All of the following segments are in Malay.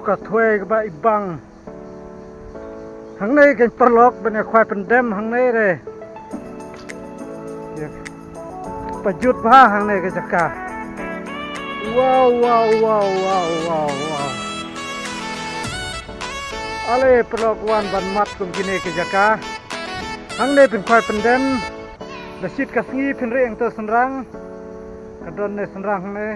ka thwai ka ba ibang hang nei kan perlok bene khwai pendem hang nei re pajut ba hang nei ka jaka wow wow wow wow wow wow ale perlok wan ban mat kum kini ka jaka hang nei pen khwai pendem besit ka sngi pen re ang to senrang kadon ne senrang ne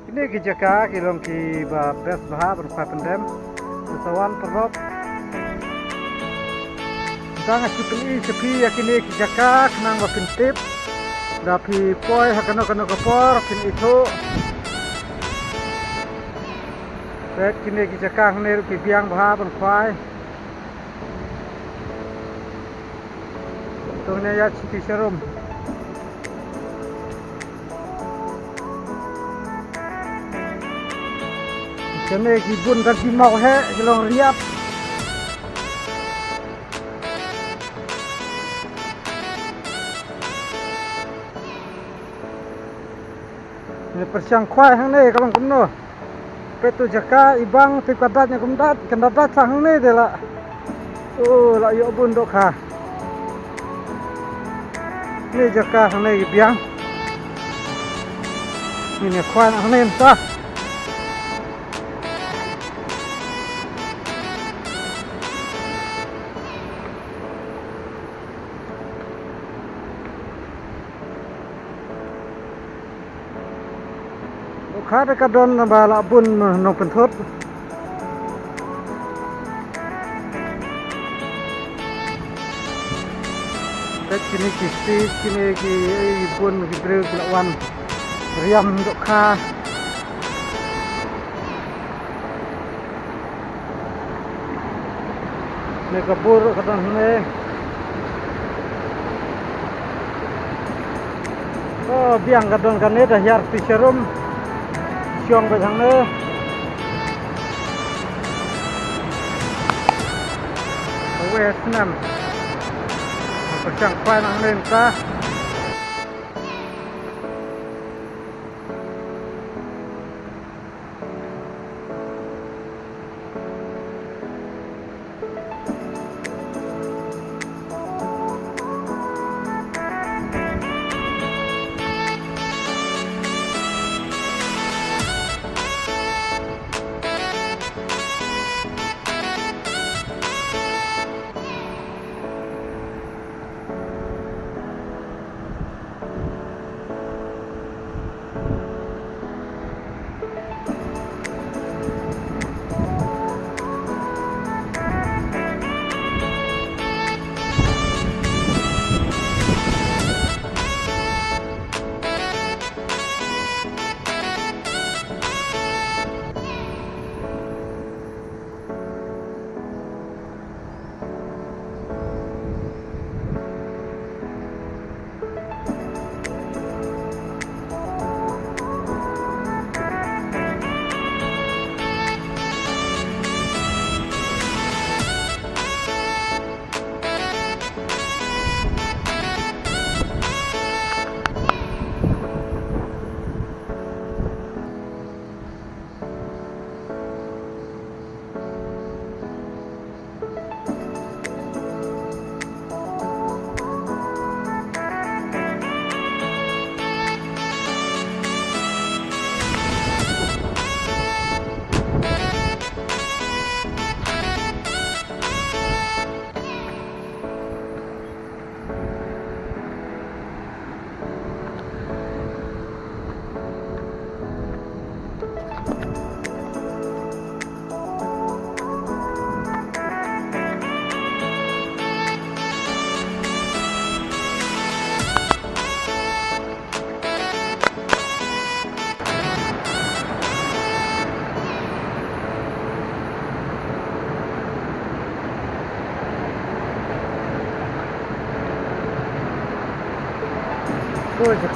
ini ki jaka kilong ki ba bes bah berkhwai pendem sawan perlok tang asipeni sepi yakini ki jaka kenang ba pintip dapi poi hakano kano kapor pin itu bet kini ki jaka hne ki biang bah berkhwai tungnya ya citi serum kene ki bun kan si mau he kilong riap ini persiang khwai hang nei kalong kumno petu jaka ibang ti kadatnya kumdat kandadat sang hang nei de la la yo bun dok ha ni jaka hang nei biang ini khwai hang nei ta khá kadon ba la bun no penthot tet kini kisti kini ki bun ki breu ki lawan riam dok kha ne kabur kadon ne oh biang kadon kane dah yar piserum siong ke sana wes nam percang khwai nang len ta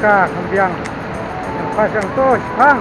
jaka kambiang yang pasang to thrang